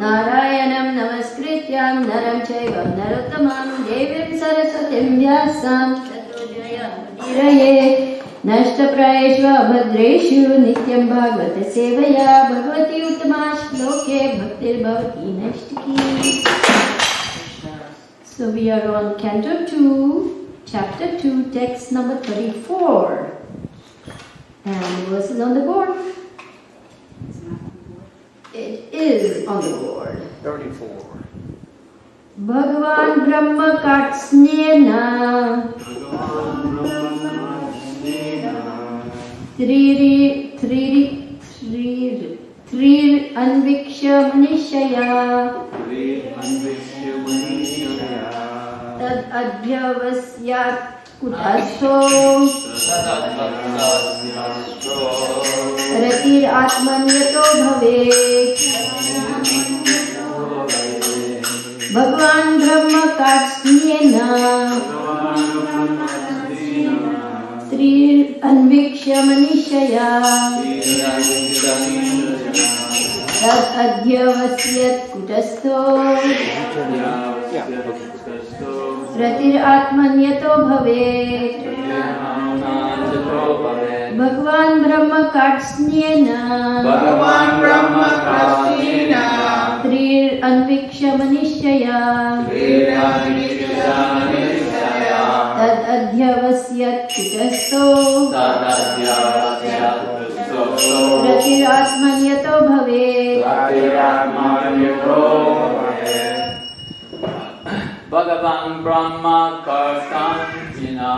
Narayanam namaskrityam naram chaiva narottamam devim saraswatim vyasam tato jayamudiraye nashtaprayeshu abhadreshu nityam bhagavata sevaya bhagavati uttama shloke bhaktir bhavati nashtiki. So we are on Canto 2, Chapter 2, text number 34. And the verse is on the board. It is on the board. 34. Bhagavan Brahma Katsnena Trir Anviksha Manishaya Tad Adhyavasyat Kutastho Ratir Atmanyato Bhavet Bhagavan Brahma Katsnena Trir Anviksha Manishaya Tad Adhyavasyat Kutastho Ratir Atmanyato Bhavet Bhagavan Brahma Katsnena Trir Anviksha Manishaya Tad Adhyavasyat Kutastho Ratir Atmanyato Bhavet Bhagavan Brahma Katsnena.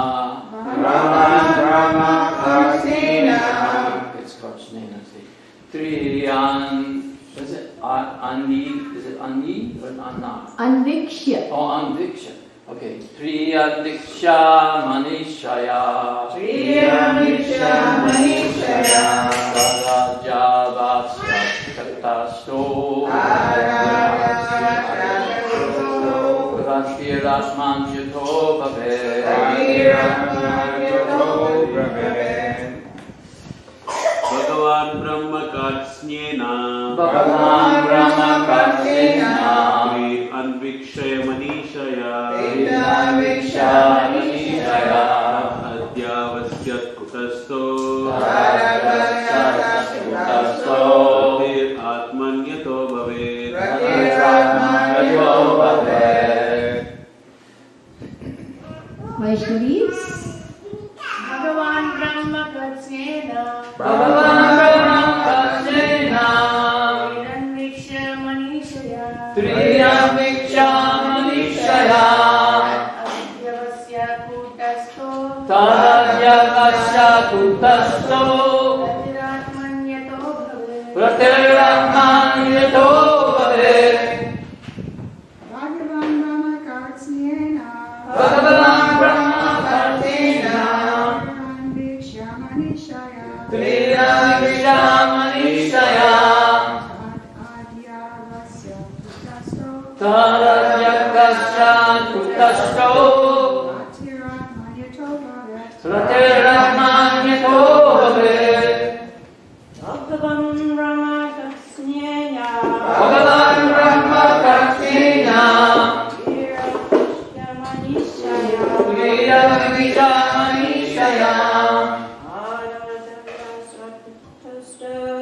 It's Katsnena. Triyan. Is it Andi? Is it Andi or Anna? Anviksha. Oh, Anviksha. Okay. Triyanviksha Manishaya. Sarajavasya Katasto. Rasman Yato Bhavet Bhagavan Brahma Katsnena Trir Anvikshaya Manishaya Adhyavasyat Kutastho Ratir Atmanyato Bhavet Vaishnavis. Bhagavan Brahma Katsnena Triyanviksha Manishaya Adhyavasya Kutastho Ratiratmanyato Bhavet Bhagavan Brahma Katsnena Bhagavan Brahma Katsnena Triyanviksha Manishaya Triyanviksha Manishaya Adhyavasya Kutastho Taradyakasya Kutastho Ratiratmanyato Bhavet Bhagavan Brahma Katsnena Bhagavan Brahma Katsnena Triyanviksha Manishaya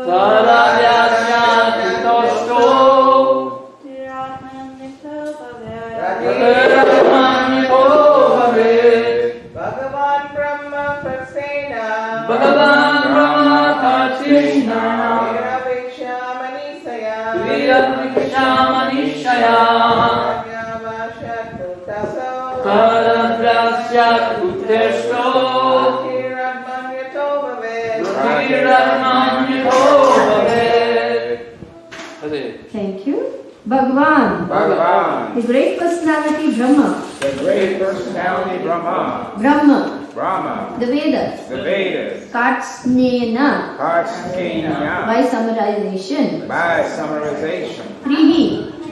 Taradyakasya Kutastho Ratiratmanyato Bhavet Bhagavan Brahma Katsnena Bhagavan Brahma Katsnena Triyanviksha Manishaya Triyanviksha Manishaya Adhyavasyat Kutastho Taradyakasya Kutastho Ratiratmanyato Bhavet Ratiratmanyato Bhavet. Thank you. Bhagavan. The great personality Brahma. The great personality Brahma. The Vedas. Katsnena. By summarization. Trihi.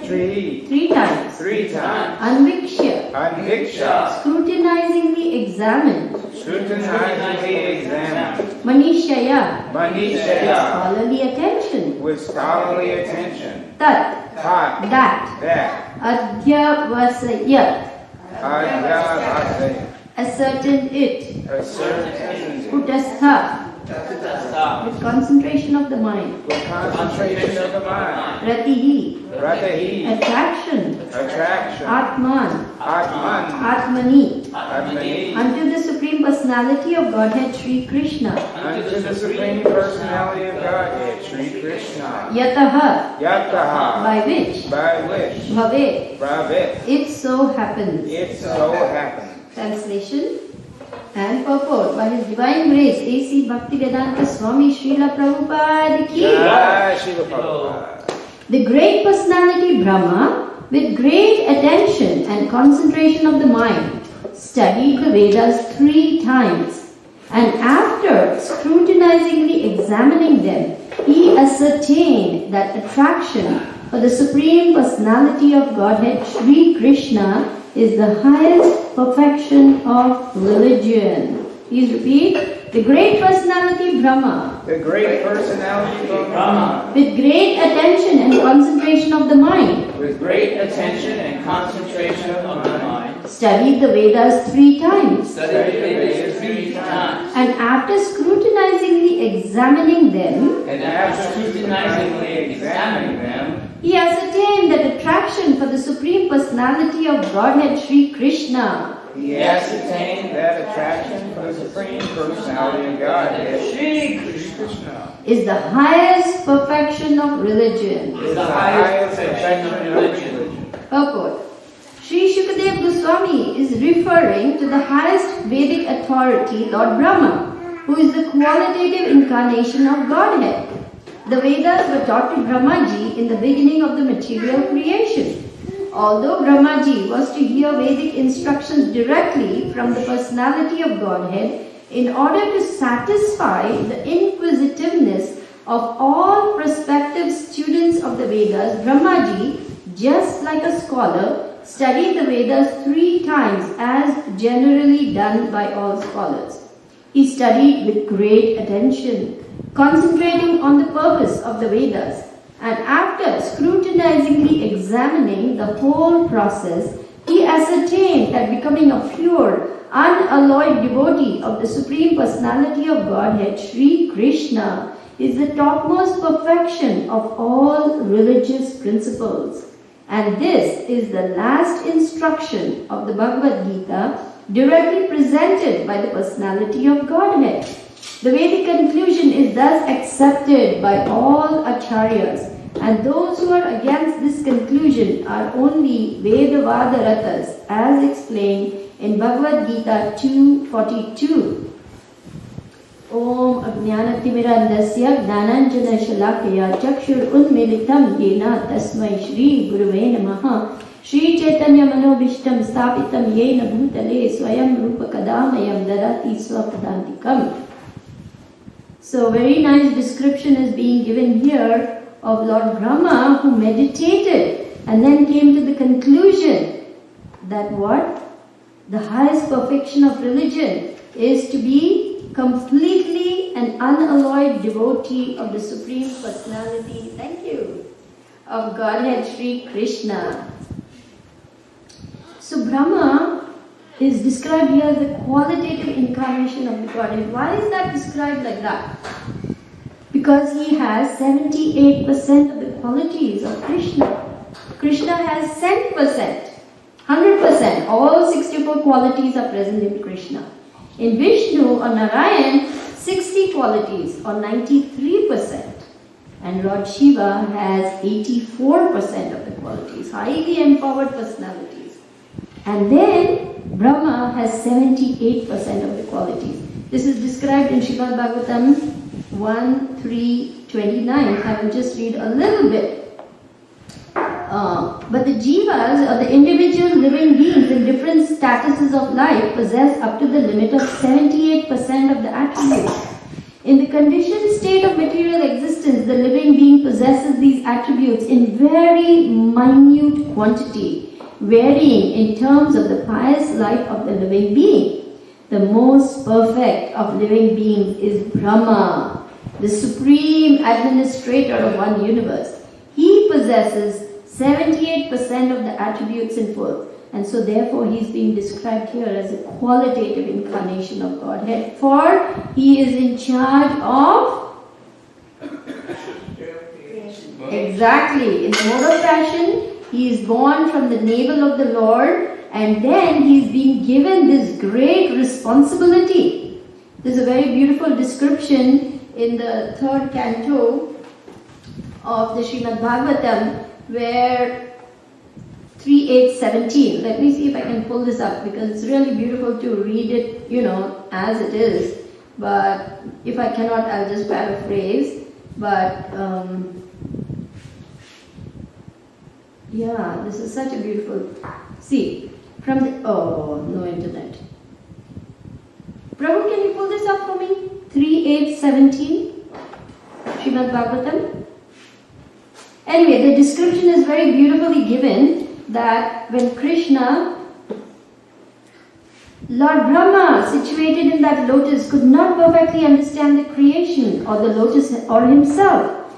Three times. Three times. Anvikshya. Anviksha. Scrutinizingly examined. Scrutinizingly examined. Manishaya. Manishaya. Scholarly attention. With scholarly attention. Tat. Tat. That. That. Adhyavasayat. Adyavasaya. Ascertain it. Ascertain. Kutastha. With concentration of the mind. With concentration of the mind. Ratihi. Ratahi. Attraction. Attraction. Atman. Atman. Atmani. Atmani. Unto the Supreme Personality of Godhead Sri Krishna. Unto the Supreme Personality of Godhead, Sri Krishna. Yataha. Yataha. By which. By which. Bhave. Bhavet. It so happens. It so happens. Translation and purport. By His Divine Grace, A.C. Bhaktivedanta Swami Srila Prabhupada ki. Jai Shri Prabhupada. The great personality Brahma, with great attention and concentration of the mind, studied the Vedas 3 times, and after scrutinizingly examining them, he ascertained that attraction for the Supreme Personality of Godhead Sri Krishna is the highest perfection of religion. Please repeat. The great personality Brahma, The great personality of Brahma, Brahma, with great attention and concentration of the mind, with great attention and concentration of the mind, studied the Vedas 3 times, studied the Vedas 3 times, and after scrutinizingly examining them, and after scrutinizingly examining them, he ascertained that attraction for the Supreme Personality of Godhead Sri Krishna he ascertained that attraction for the Supreme Personality of Godhead, Sri Krishna, is the highest perfection of religion. is the highest perfection of religion. Purport. Sri Shukadev Goswami is referring to the highest Vedic authority, Lord Brahma, who is the qualitative incarnation of Godhead. The Vedas were taught to Brahmaji in the beginning of the material creation. Although Brahmaji was to hear Vedic instructions directly from the personality of Godhead, in order to satisfy the inquisitiveness of all prospective students of the Vedas, Brahmaji, just like a scholar, studied the Vedas 3 times as generally done by all scholars. He studied with great attention, concentrating on the purpose of the Vedas, and after scrutinizingly examining the whole process, he ascertained that becoming a pure, unalloyed devotee of the Supreme Personality of Godhead, Sri Krishna, is the topmost perfection of all religious principles. And this is the last instruction of the Bhagavad Gita, directly presented by the Personality of Godhead. The Vedic conclusion is thus accepted by all acharyas, and those who are against this conclusion are only Vedavadaratas, as explained in Bhagavad Gita 2:42. Om Ajnanatimirandasya Gnananjana Shalakaya Chakshur Unmilitam Yena Tasmai Shri Guruve Namaha Shri Chaitanya Manobishtam Stapitam Yena Bhutale Swayam Rupa Kadamayam Dadati Swapadantikam. So very nice description is being given here of Lord Brahma, who meditated and then came to the conclusion that what? The highest perfection of religion is to be completely an unalloyed devotee of the Supreme Personality, thank you, of Godhead Sri Krishna. So Brahma is described here as the qualitative incarnation of the Godhead. Why is that described like that? Because he has 78% of the qualities of Krishna. Krishna has 10%, 100%. All 64 qualities are present in Krishna. In Vishnu or Narayan, 60 qualities or 93%. And Lord Shiva has 84% of the qualities, highly empowered personalities. And then Brahma has 78% of the qualities. This is described in Srimad Bhagavatam 1:3-29. I will just read a little bit. But the jivas, or the individual living beings in different statuses of life, possess up to the limit of 78% of the attributes. In the conditioned state of material existence, the living being possesses these attributes in very minute quantity, varying in terms of the pious life of the living being. The most perfect of living beings is Brahma, the supreme administrator of one universe. He possesses 78% of the attributes in full. And so therefore he is being described here as a qualitative incarnation of Godhead, for he is in charge of exactly in mode of fashion. He is born from the navel of the Lord, and then he is being given this great responsibility. There's a very beautiful description in the 3rd canto of the Srimad Bhagavatam, where 3.8.17. Let me see if I can pull this up, because it's really beautiful to read it, as it is. But if I cannot, I'll just paraphrase. But yeah, this is such a beautiful. See, from the no internet. Prabhu, can you pull this up for me? 3.8.17, Srimad Bhagavatam. Anyway, the description is very beautifully given. That when Krishna, Lord Brahma, situated in that lotus, could not perfectly understand the creation or the lotus or himself.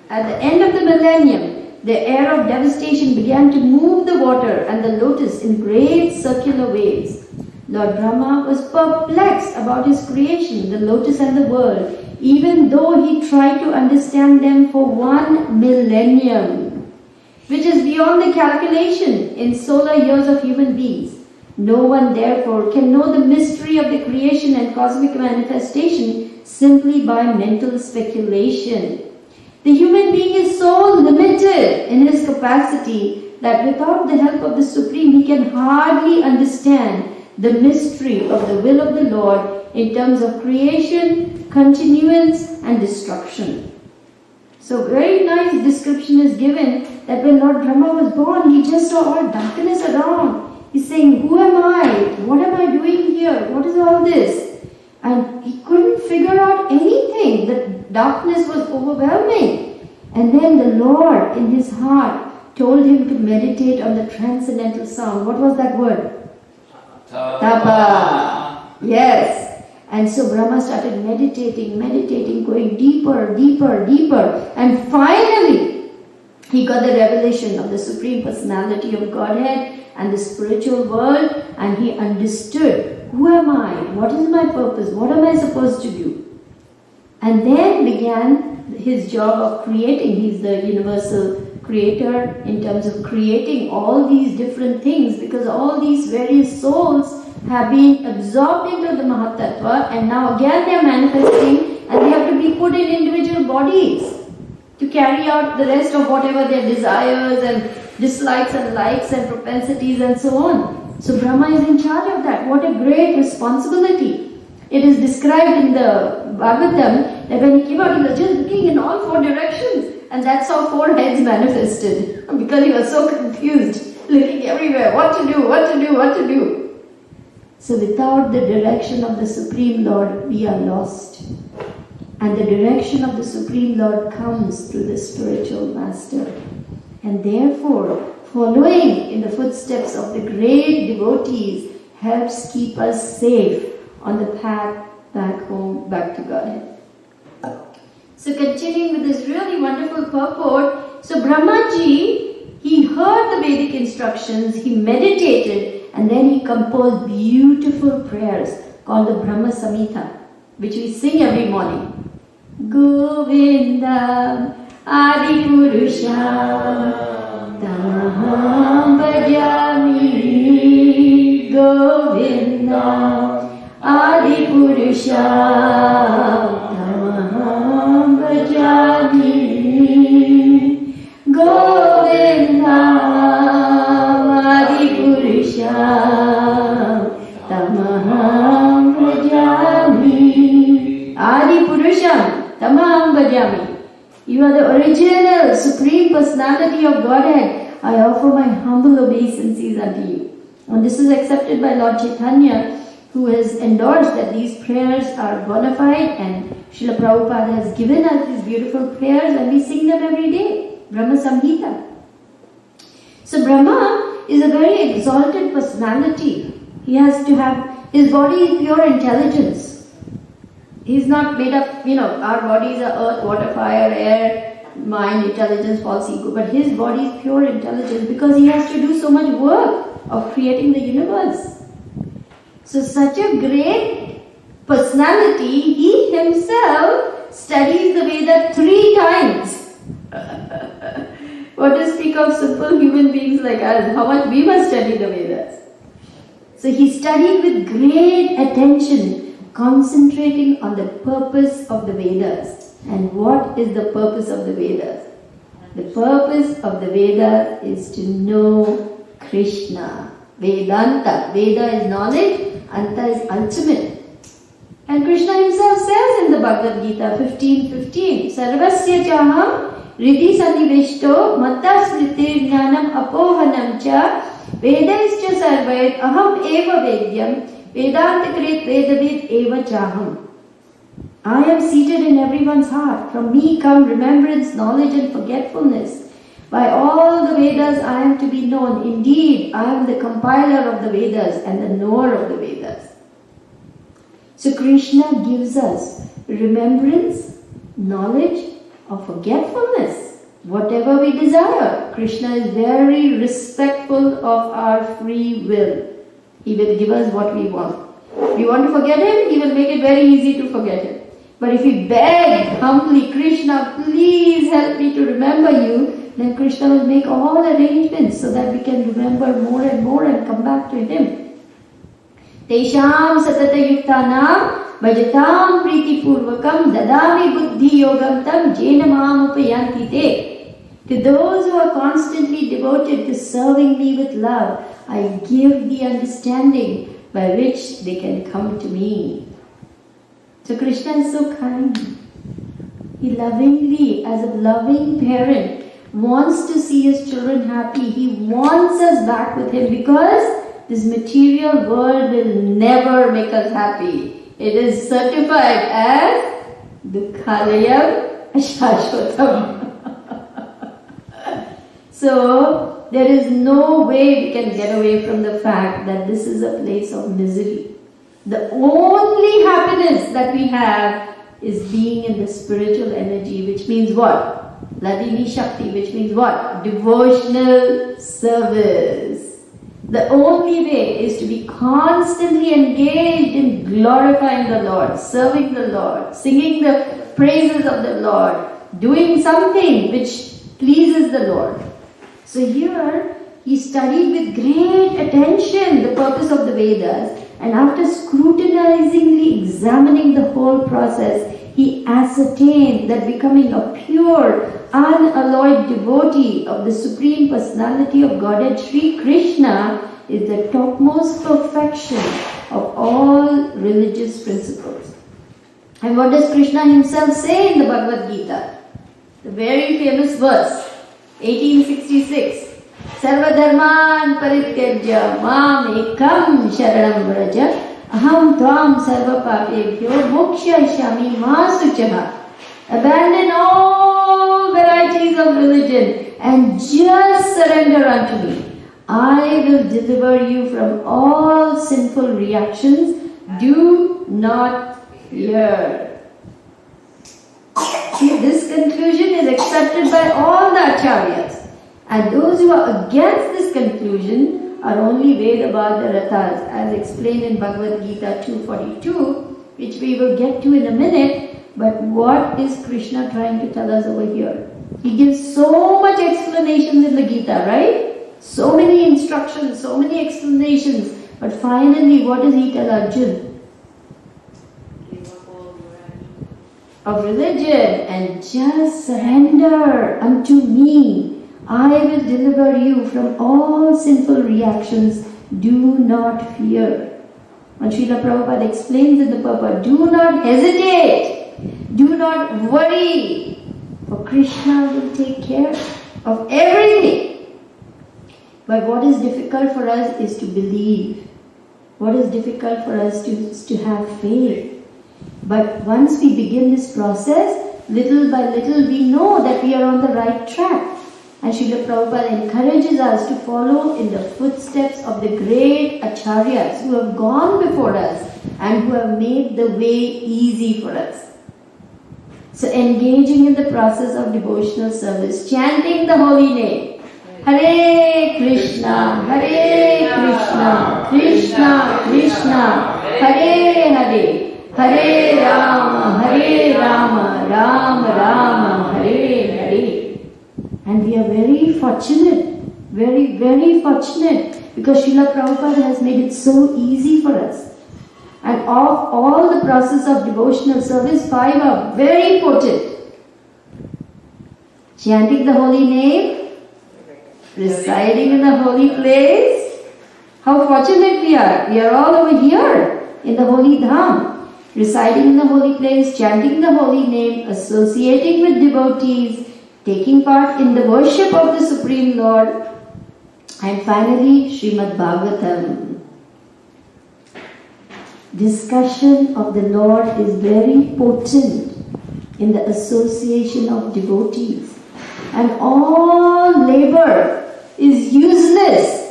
At the end of the millennium, the air of devastation began to move the water and the lotus in great circular waves. Lord Brahma was perplexed about his creation, the lotus and the world, even though he tried to understand them for 1 millennium. Which is beyond the calculation in solar years of human beings. No one therefore can know the mystery of the creation and cosmic manifestation simply by mental speculation. The human being is so limited in his capacity that without the help of the Supreme, he can hardly understand the mystery of the will of the Lord in terms of creation, continuance and destruction. So very nice description is given that when Lord Brahma was born, he just saw all darkness around. He's saying, who am I? What am I doing here? What is all this? And he couldn't figure out anything. The darkness was overwhelming. And then the Lord in his heart told him to meditate on the transcendental sound. What was that word? Tapa. Yes. And so Brahma started meditating, going deeper, deeper, deeper. And finally, he got the revelation of the Supreme Personality of Godhead and the spiritual world. And he understood, who am I? What is my purpose? What am I supposed to do? And then began his job of creating. He's the universal creator in terms of creating all these different things, because all these various souls have been absorbed into the Mahatattva, and now again they are manifesting, and they have to be put in individual bodies to carry out the rest of whatever their desires and dislikes and likes and propensities and so on. So Brahma is in charge of that. What a great responsibility. It is described in the Bhagavatam that when he came out, he was just looking in all 4 directions, and that's how 4 heads manifested, because he was so confused, looking everywhere, what to do, what to do, what to do. So without the direction of the Supreme Lord, we are lost. And the direction of the Supreme Lord comes through the spiritual master. And therefore, following in the footsteps of the great devotees helps keep us safe on the path back home, back to Godhead. So continuing with this really wonderful purport, so Brahmaji, he heard the Vedic instructions, he meditated, and then he composed beautiful prayers called the Brahma Samhita, which we sing every morning. Govinda Adi Purusha Tamaham Bhajami. Govinda Adi Purusha Tamaham Bhajami. Govinda Adi Purusha Tamaham Bhajami. Adi Purusham Tamaham Bhajami. You are the original Supreme Personality of Godhead. I offer my humble obeisances unto you. And this is accepted by Lord Chaitanya who has endorsed that these prayers are bona fide, and Srila Prabhupada has given us these beautiful prayers and we sing them every day. Brahma Samhita. So Brahma is a very exalted personality. He has to have, his body is pure intelligence. He's not made up, our bodies are earth, water, fire, air, mind, intelligence, false ego. But his body is pure intelligence because he has to do so much work of creating the universe. So such a great personality, he himself studies the Veda 3 times. What to speak of simple human beings like us, how much we must study the Vedas. So he studied with great attention, concentrating on the purpose of the Vedas. And what is the purpose of the Vedas? The purpose of the Veda is to know Krishna. Vedanta. Veda is knowledge, Anta is ultimate. And Krishna himself says in the Bhagavad Gita 15:15, Sarvasya chaham Riti Sanniveshto Matta Smriti Jnanam Apohanam Cha Vedaischa Sarvait Aham Eva Vedyam Vedantakrit Vedavid Eva Chaham. I am seated in everyone's heart. From me come remembrance, knowledge and forgetfulness. By all the Vedas I am to be known. Indeed, I am the compiler of the Vedas and the knower of the Vedas. So Krishna gives us remembrance, knowledge, of forgetfulness, whatever we desire. Krishna is very respectful of our free will. He will give us what we want. If we want to forget him, he will make it very easy to forget him. But if we beg humbly, Krishna, please help me to remember you, then Krishna will make all arrangements so that we can remember more and come back to him. Tesham satata yuktanam Bhajatam priti purvakam dadami buddhi yogam tam jena maam upayanti te. To those who are constantly devoted to serving me with love, I give the understanding by which they can come to me. So Krishna is so kind. He lovingly, as a loving parent, wants to see his children happy. He wants us back with him because this material world will never make us happy. It is certified as Dukhalayam Shashvatam. So, there is no way we can get away from the fact that this is a place of misery. The only happiness that we have is being in the spiritual energy, which means what? Ladini Shakti, which means what? Devotional service. The only way is to be constantly engaged in glorifying the Lord, serving the Lord, singing the praises of the Lord, doing something which pleases the Lord. So here he studied with great attention the purpose of the Vedas, and after scrutinizingly examining the whole process, he ascertained that becoming a pure, unalloyed devotee of the Supreme Personality of Godhead, Sri Krishna, is the topmost perfection of all religious principles. And what does Krishna himself say in the Bhagavad Gita? The very famous verse, 1866. Sarva dharman parityajya mam ekam sharanam vraja aham tvam sarva papebhyo mokshaishyami ma suchaha. Abandon all varieties of religion and just surrender unto me. I will deliver you from all sinful reactions. Do not fear. See, this conclusion is accepted by all the acharyas. And those who are against this conclusion are only Vedabhadra Rathas, as explained in Bhagavad Gita 2:42, which we will get to in a minute. But what is Krishna trying to tell us over here? He gives so much explanations in the Gita, right? So many instructions, so many explanations. But finally, what does he tell Arjuna? Of religion, and just surrender unto me. I will deliver you from all sinful reactions. Do not fear. And Srila Prabhupada explains in the purport, do not hesitate. Do not worry. For Krishna will take care of everything. But what is difficult for us is to believe. What is difficult for us is to have faith. But once we begin this process, little by little we know that we are on the right track. And Srila Prabhupada encourages us to follow in the footsteps of the great acharyas who have gone before us and who have made the way easy for us. So engaging in the process of devotional service, chanting the holy name, Hare Krishna, Krishna Krishna, Hare Hare, Hare Rama, Rama Rama, Hare Hare. And we are very fortunate, very, very fortunate, because Srila Prabhupada has made it so easy for us. And of all the process of devotional service, 5 are very potent. Chanting the holy name, residing in the holy place. How fortunate we are. We are all over here in the holy dham, residing in the holy place, chanting the holy name, associating with devotees, taking part in the worship of the Supreme Lord, and finally Srimad Bhagavatam. Discussion of the Lord is very potent in the association of devotees, and all labor is useless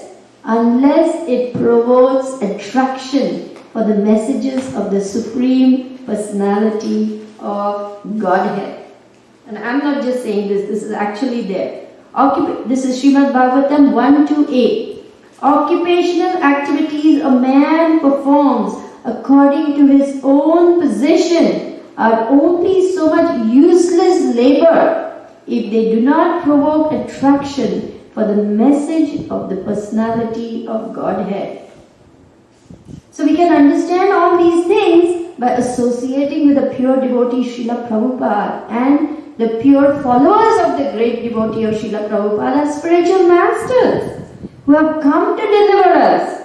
unless it provokes attraction for the messages of the Supreme Personality of Godhead. And I'm not just saying this, this is actually there. This is Srimad Bhagavatam 1-8. Occupational activities a man performs according to his own position are only so much useless labor if they do not provoke attraction for the message of the personality of Godhead. So we can understand all these things by associating with the pure devotee Srila Prabhupada and the pure followers of the great devotee of Srila Prabhupada as spiritual masters who have come to deliver us.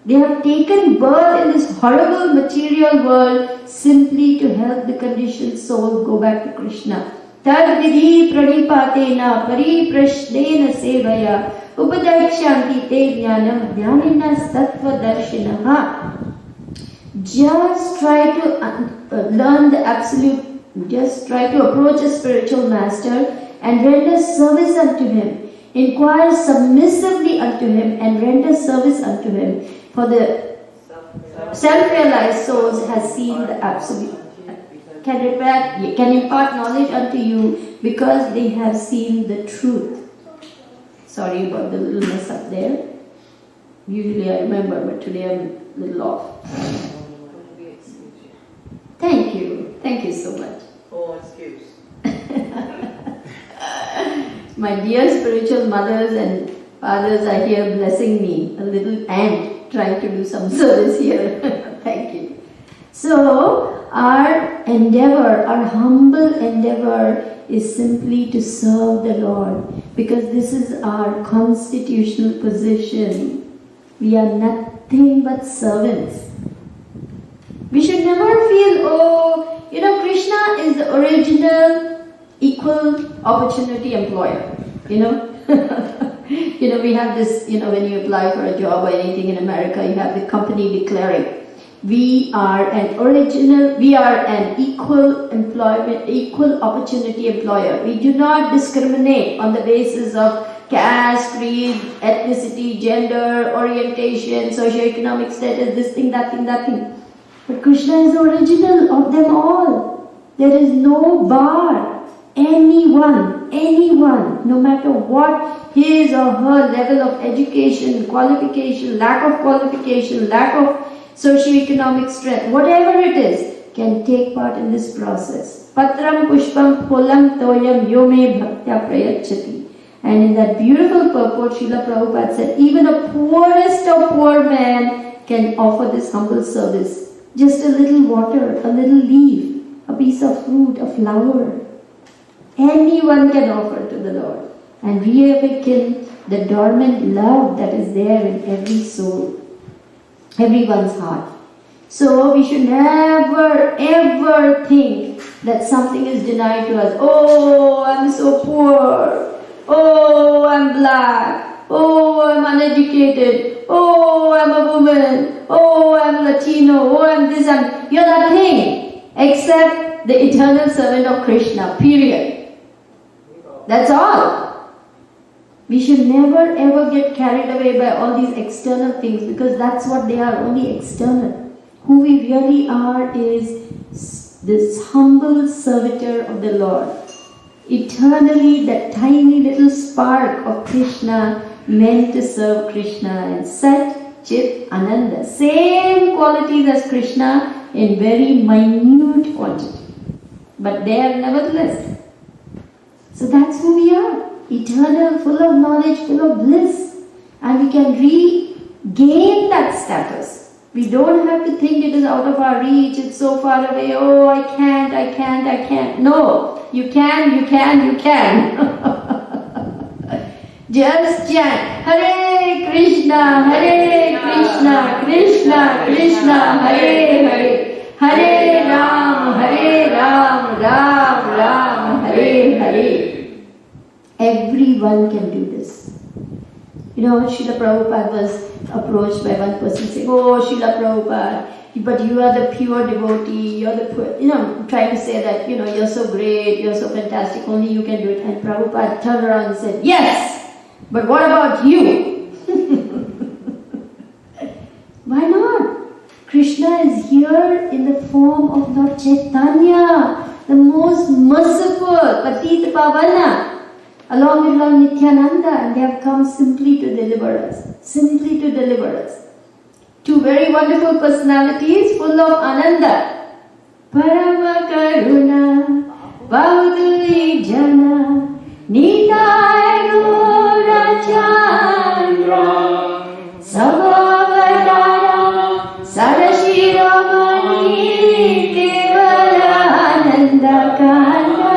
They have taken birth in this horrible material world simply to help the conditioned soul go back to Krishna. Tad vidhi pranipatena pariprashnena sevaya upadakshanti te jnanam jnanina sattva darshinaha. Just try to learn the absolute, just try to approach a spiritual master and render service unto him. Inquire submissively unto him and render service unto him. For the self-realized souls has seen the absolute, can impart knowledge unto you because they have seen the truth. Sorry about the little mess up there. Usually I remember, but today I'm a little off. Thank you so much. Oh, excuse. My dear spiritual mothers and fathers are here blessing me, a little ant trying to do some service here. Thank you. So, our endeavor, our humble endeavor is simply to serve the Lord, because this is our constitutional position. We are nothing but servants. We should never feel, Krishna is the original equal opportunity employer, we have this, when you apply for a job or anything in America, you have the company declaring, we are an equal employment, equal opportunity employer. We do not discriminate on the basis of caste, creed, ethnicity, gender, orientation, socioeconomic status, this thing, that thing, that thing. But Krishna is the original of them all. There is no bar. Anyone, no matter what his or her level of education, qualification, lack of qualification, lack of socioeconomic strength, whatever it is, can take part in this process. Patram pushpam pholam toyam yome bhaktya prayachati. And in that beautiful purport, Srila Prabhupada said, even a poorest of poor man can offer this humble service. Just a little water, a little leaf, a piece of fruit, a flower. Anyone can offer to the Lord and reawaken the dormant love that is there in every soul, everyone's heart. So we should never ever think that something is denied to us. Oh, I'm so poor. Oh, I'm black. Oh, I'm uneducated. Oh, I'm a woman. Oh, I'm Latino. Oh, I'm this. You're nothing except the eternal servant of Krishna. Period. That's all. We should never ever get carried away by all these external things, because that's what they are, only external. Who we really are is this humble servitor of the Lord. Eternally, that tiny little spark of Krishna meant to serve Krishna, and Sat, Chit, Ananda. Same qualities as Krishna in very minute quantity. But they are nevertheless. So that's who we are. Eternal, full of knowledge, full of bliss. And we can regain that status. We don't have to think it is out of our reach, it's so far away, oh, I can't. No, you can. Just chant, Hare Krishna, Krishna Krishna, Hare Hare, Hare Ram, Ram, Hare. Everyone can do this. You know, Srila Prabhupada was approached by one person saying, oh, Srila Prabhupada, but you are the pure devotee, you're the trying to say that, you're so great, you're so fantastic, only you can do it. And Prabhupada turned around and said, yes, but what about you? Why not? Krishna is here in the form of Lord Chaitanya, the most merciful, Patita Pavana, along with Lord Nityananda, and they have come simply to deliver us. Two very wonderful personalities full of Ananda. Parama Karuna, Bahuduri Jana, Nitai Gora Chandra, Sabhavadara, Sarashiromani, Kevala Ananda Kanda,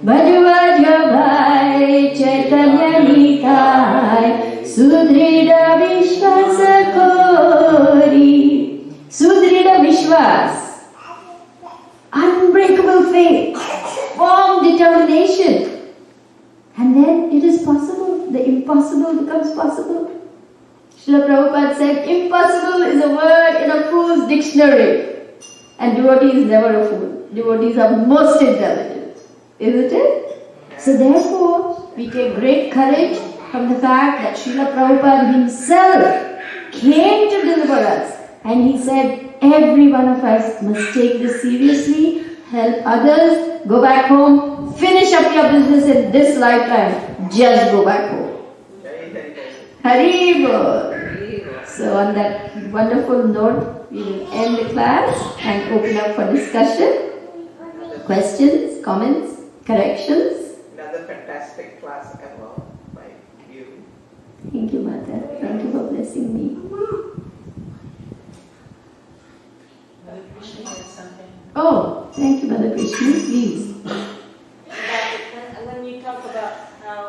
Bhajavai Chaitanya Nitai Sudrida Vishwasa Kori. Sudrida Vishwas, unbreakable faith, firm determination, and then it is possible. The impossible becomes possible. Srila Prabhupada said, impossible is a word in a fool's dictionary. And devotee is never a fool. Devotees are most intelligent. Isn't it? So therefore, we take great courage from the fact that Srila Prabhupada himself came to deliver us. And he said, every one of us must take this seriously, help others, go back home, finish up your business in this lifetime. Just go back home. Haribol. So on that wonderful note, we will end the class and open up for discussion. Questions, comments, corrections. Another fantastic class ever by you. Thank you, Mother. Thank you for blessing me. Mother Krishna has something. Oh, thank you, Mother Krishna. Please. When you talk about how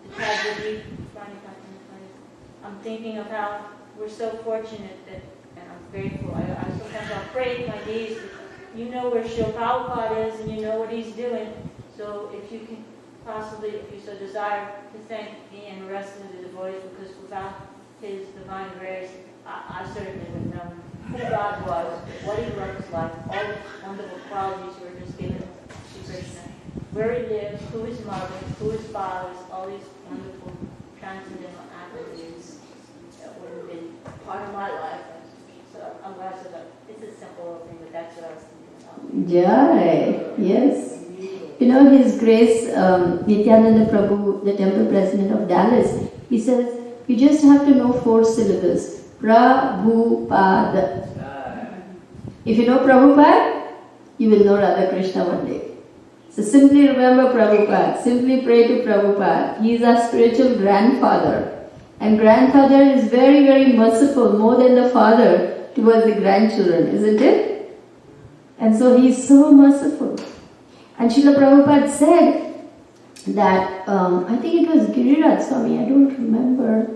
the tragedy, I'm thinking of how we're so fortunate that, and I'm grateful. I sometimes I'll pray my knees. You know where Srila Prabhupada is, and you know what he's doing. So if you can possibly, if you so desire, to thank me and the rest of the devotees, because without his divine grace, I certainly wouldn't know who God was, what he looks like, all the wonderful qualities were just given to Krishna. Where he lives, who his mother, who his father is, all these wonderful transcendental attributes that would have been part of my life. So I'm glad to know. It's a simple little thing, but that's what I was thinking about. Jai, yes. You know, His Grace Nityananda Prabhu, the temple president of Dallas, he says, you just have to know 4 syllables. Prabhupada. If you know Prabhupada, you will know Radha Krishna one day. So simply remember Prabhupada. Simply pray to Prabhupada. He is our spiritual grandfather. And grandfather is very, very merciful, more than the father towards the grandchildren, isn't it? And so he is so merciful. And Srila Prabhupada said that, I think it was Giriraj Swami, I don't remember.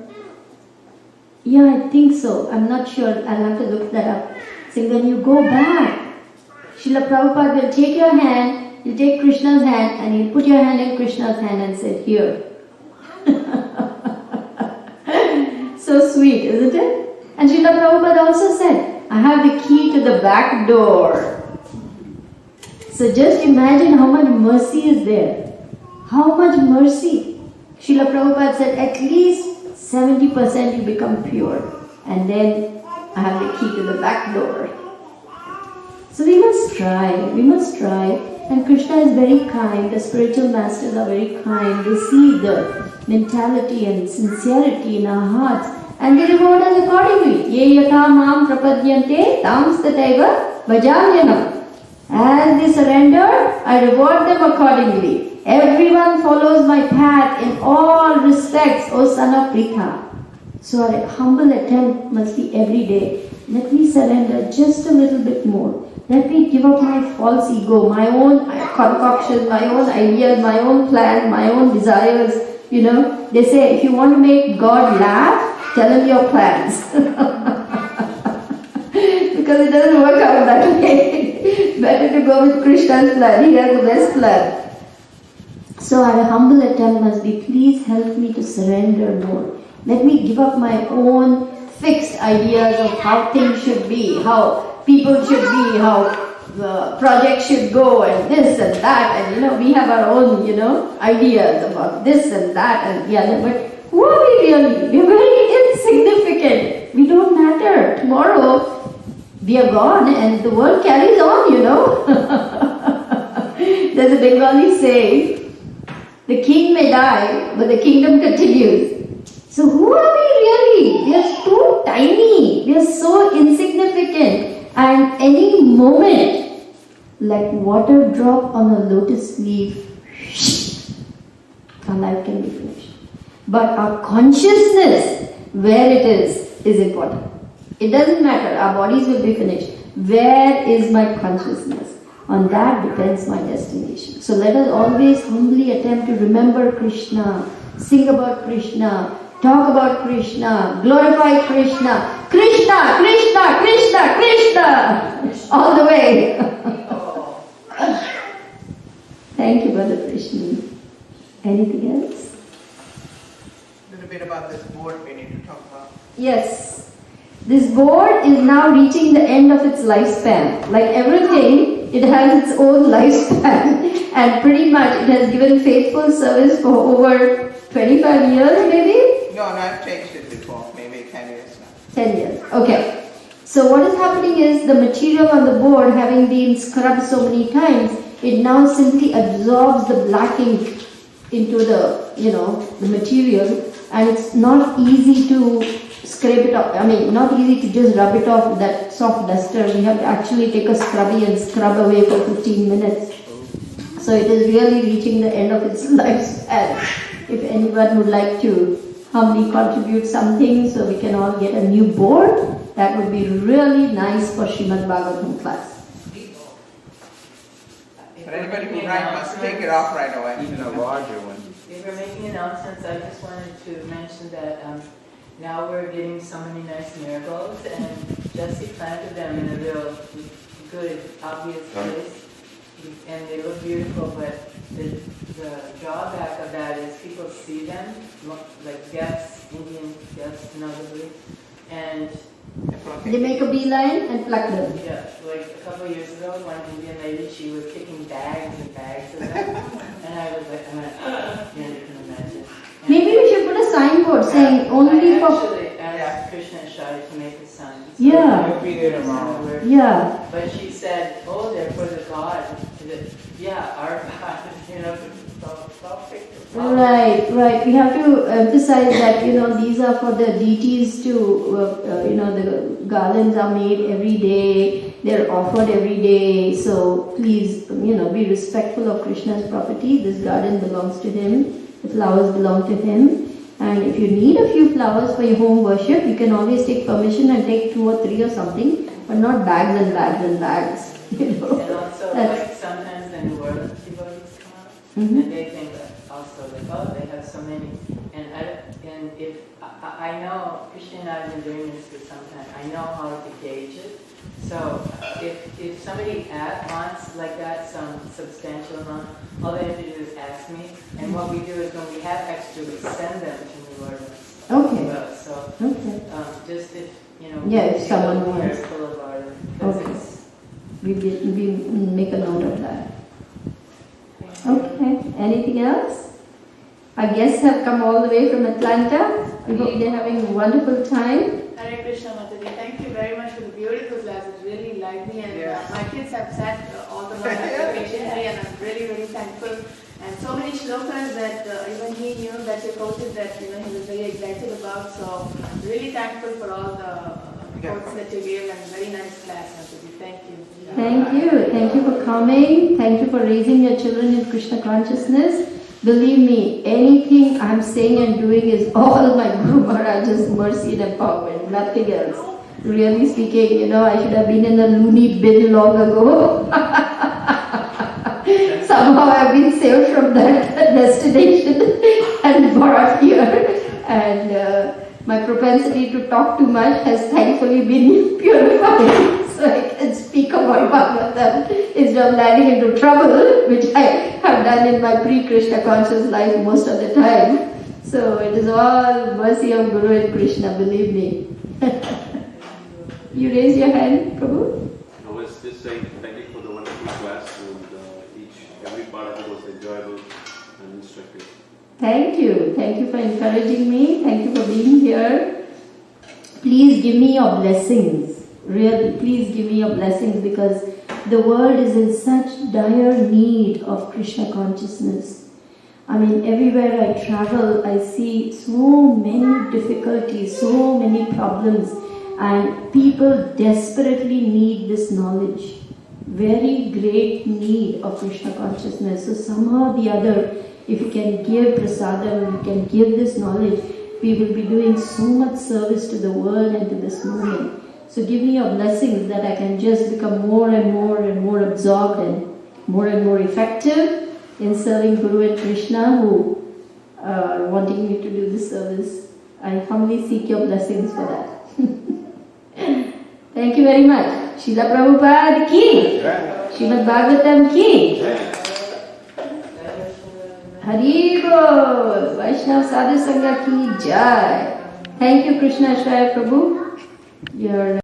Yeah, I think so. I'm not sure. I'll have to look that up. So when you go back, Srila Prabhupada will take your hand You take Krishna's hand and you put your hand in Krishna's hand and say, here. So sweet, isn't it? And Srila Prabhupada also said, I have the key to the back door. So just imagine how much mercy is there. How much mercy. Srila Prabhupada said, at least 70% you become pure. And then I have the key to the back door. So we must try. And Krishna is very kind. The spiritual masters are very kind. They see the mentality and sincerity in our hearts. And they reward us accordingly. Ye yatha mam prapadyante tam stataiva bhajanyanam. As they surrender, I reward them accordingly. Everyone follows my path in all respects, O son of Pritha. So our humble attempt must be every day. Let me surrender just a little bit more. Let me give up my false ego, my own concoctions, my own ideas, my own plans, my own desires. You know, they say if you want to make God laugh, tell him your plans. Because it doesn't work out that way. Better to go with Krishna's plan. He has the best plan. So our humble attempt must be, please help me to surrender more. Let me give up my own fixed ideas of how things should be, how people should be, how the project should go, and this and that. And we have our own, ideas about this and that and the other. But who are we really? We are very insignificant. We don't matter. Tomorrow we are gone and the world carries on, There's a Bengali saying, the king may die, but the kingdom continues. So who are we really? We are too tiny. We are so insignificant. And any moment, like water drop on a lotus leaf, our life can be finished. But our consciousness, where it is important. It doesn't matter. Our bodies will be finished. Where is my consciousness? On that depends my destination. So let us always humbly attempt to remember Krishna, sing about Krishna, talk about Krishna, glorify Krishna. Krishna, Krishna, Krishna, Krishna! All the way. Thank you, Brother Krishna. Anything else? A little bit about this board we need to talk about. Yes. This board is now reaching the end of its lifespan. Like everything, it has its own lifespan. And pretty much it has given faithful service for over 25 years maybe? No, I've changed it before, maybe 10 years now. 10 years, okay. So what is happening is the material on the board, having been scrubbed so many times, it now simply absorbs the black ink into the, the material, and it's not easy to scrape it off. Not easy to just rub it off with that soft duster. We have to actually take a scrubby and scrub away for 15 minutes. So it is really reaching the end of its lifespan. If anyone would like to humbly contribute something so we can all get a new board, that would be really nice for Srimad Bhagavatam class. But anybody who writes must take it off right away. Even a larger one. If we're making announcements, I just wanted to mention that now we're getting so many nice marigolds, and Jesse planted them in a real good, obvious place. And they look beautiful, but the drawback of that is people see them, like guests, Indian guests notably, and They make a beeline and pluck them. yeah, like a couple of years ago, one Indian lady, she was kicking bags and bags of them, and I was like, yeah, you can imagine. And Maybe we should put a signboard saying only I for... actually asked Krishna and Shari to make a sign. Yeah. We'll be there tomorrow. Yeah. But she said, oh, they're for the God. Yeah, our God, Right. We have to emphasize that, these are for the deities to, the garlands are made every day, they're offered every day. So please, be respectful of Krishna's property. This garden belongs to him, the flowers belong to him. And if you need a few flowers for your home worship, you can always take permission and take 2 or 3 or something, but not bags and bags and bags. And also, like sometimes the New Orleans devotees come out, and they think also like, oh, they have so many. And if I know, Krishna and I have been doing this for some time, I know how to gauge it. So if somebody wants like that, some substantial amount, all they have to do is ask me. And what we do is when we have extra, we send them to New Orleans. Okay. So Okay. just if, Yeah, if someone wants. careful of our, because Okay. it's, We make a note of that. Okay. Anything else? Our guests have come all the way from Atlanta. We hope they're having a wonderful time. Hare Krishna Mataji, thank you very much for the beautiful class. It's really lively and Yes. my kids have sat all the while patiently and I'm really, really thankful. And so many shlokas that even he knew that you quoted that he was very excited about. So I'm really thankful for all the quotes that you gave and very nice class, Mataji. Thank you. Thank you. Thank you for coming. Thank you for raising your children in Krishna consciousness. Believe me, anything I'm saying and doing is all my Guru Maharaj's mercy and empowerment, nothing else. Really speaking, I should have been in the loony bin long ago. Somehow I've been saved from that destination and brought here. And my propensity to talk too much has thankfully been purified. So I can speak about Bhagavatam instead of landing into trouble, which I have done in my pre-Krishna conscious life most of the time. So it is all mercy of Guru and Krishna, believe me. You raise your hand, Prabhu? I was just saying thank you for the wonderful class and every part of it was enjoyable and instructive. Thank you. Thank you for encouraging me. Thank you for being here. Please give me your blessings. Really, please give me your blessings because the world is in such dire need of Krishna consciousness. I mean, everywhere I travel, I see so many difficulties, so many problems, and people desperately need this knowledge. Very great need of Krishna consciousness. So somehow or the other, if you can give prasadam, you can give this knowledge, we will be doing so much service to the world and to this movement. So give me your blessings that I can just become more and more absorbed and more effective in serving Guru and Krishna who are wanting me to do this service. I humbly seek your blessings for that. Thank you very much. Srila Prabhupada ki, Srimad Bhagavatam ki. Hari Bol, Vaishnav Sadhu Sangha ki jai. Thank you, Krishna Ashwaya Prabhu. Your